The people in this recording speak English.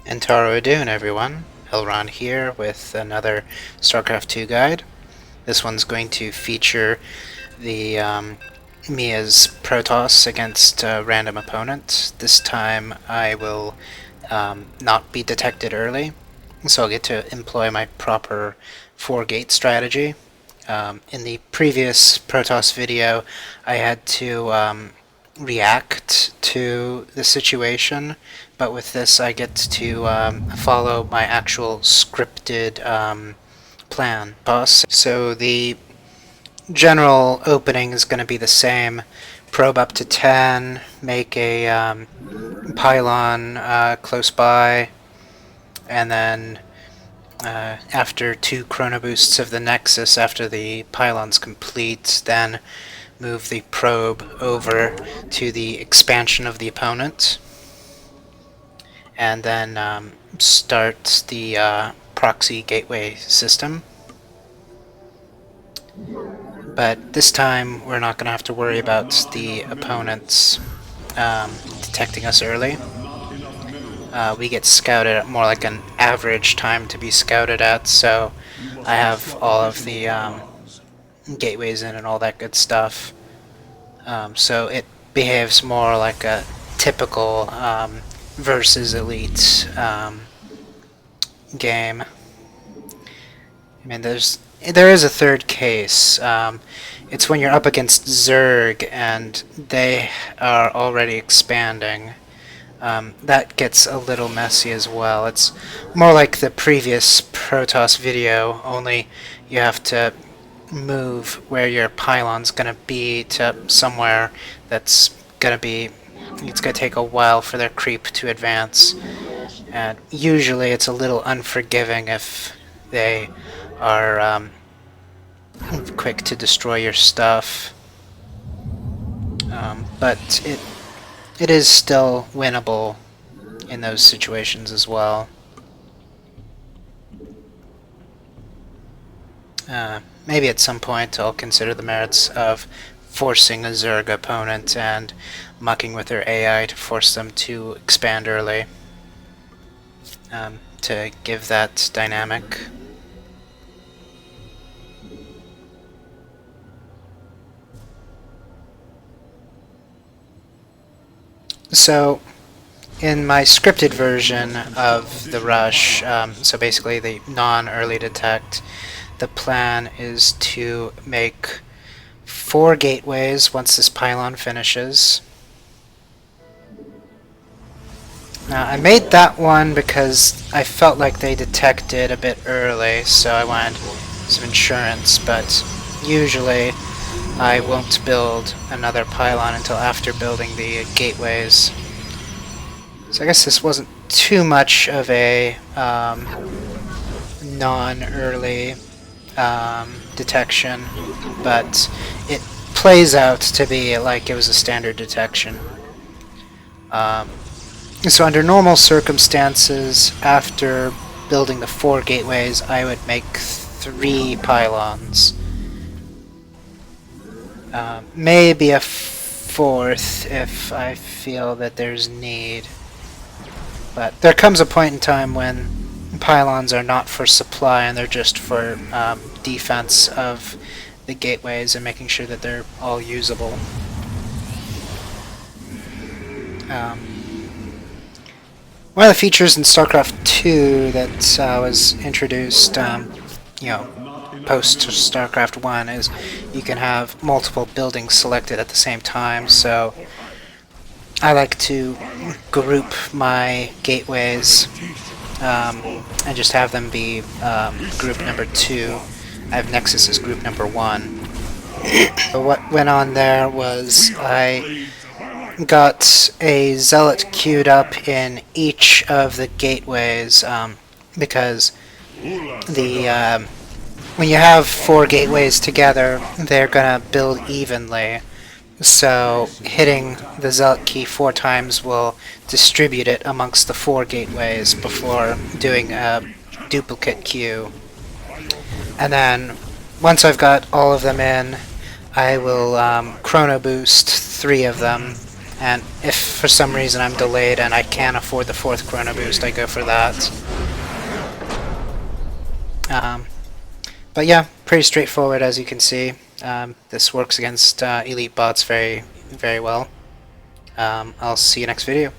Entaro Adun, everyone. LRon here with another Starcraft 2 guide. This one's going to feature the Mia's Protoss against a random opponent. This time I will not be detected early, so I'll get to employ my proper 4-gate strategy. In the previous Protoss video, I had to react to the situation, but with this I get to follow my actual scripted plan. So the general opening is going to be the same. Probe up to 10, make a pylon close by, and then after 2 chrono boosts of the Nexus, after the pylon's complete, then move the probe over to the expansion of the opponent, and then start the proxy gateway system. But this time we're not going to have to worry about the opponents detecting us early. We get scouted at more like an average time to be scouted at, so I have all of the gateways in and all that good stuff. So it behaves more like a typical versus elite game. I mean, there is a third case. It's when you're up against Zerg and they are already expanding. That gets a little messy as well. It's more like the previous Protoss video, only you have to move where your pylon's gonna be to somewhere that's gonna be... it's gonna take a while for their creep to advance. And usually it's a little unforgiving if they are quick to destroy your stuff. But it is still winnable in those situations as well. Maybe at some point I'll consider the merits of forcing a Zerg opponent and mucking with their AI to force them to expand early, to give that dynamic. So, in my scripted version of the rush, so basically the non-early detect, the plan is to make 4 gateways once this pylon finishes. Now, I made that one because I felt like they detected a bit early, so I wanted some insurance, but usually I won't build another pylon until after building the gateways. So I guess this wasn't too much of a non-early detection, but it plays out to be like it was a standard detection. So under normal circumstances, after building the 4 gateways, I would make 3 pylons. Maybe a 4th if I feel that there's need. But there comes a point in time when pylons are not for supply and they're just for defense of the gateways and making sure that they're all usable. One of the features in Starcraft 2 that was introduced, post Starcraft 1 is you can have multiple buildings selected at the same time, so I like to group my gateways and just have them be group number 2. I have Nexus as group number 1. So what went on there was I got a Zealot queued up in each of the gateways, because the when you have 4 gateways together, they're gonna build evenly. So hitting the Zealot key 4 times will distribute it amongst the 4 gateways before doing a duplicate queue. And then once I've got all of them in, I will chrono boost 3 of them And if for some reason I'm delayed and I can't afford the 4th Chrono Boost, I go for that. But yeah, pretty straightforward as you can see. This works against elite bots very, very well. I'll see you next video.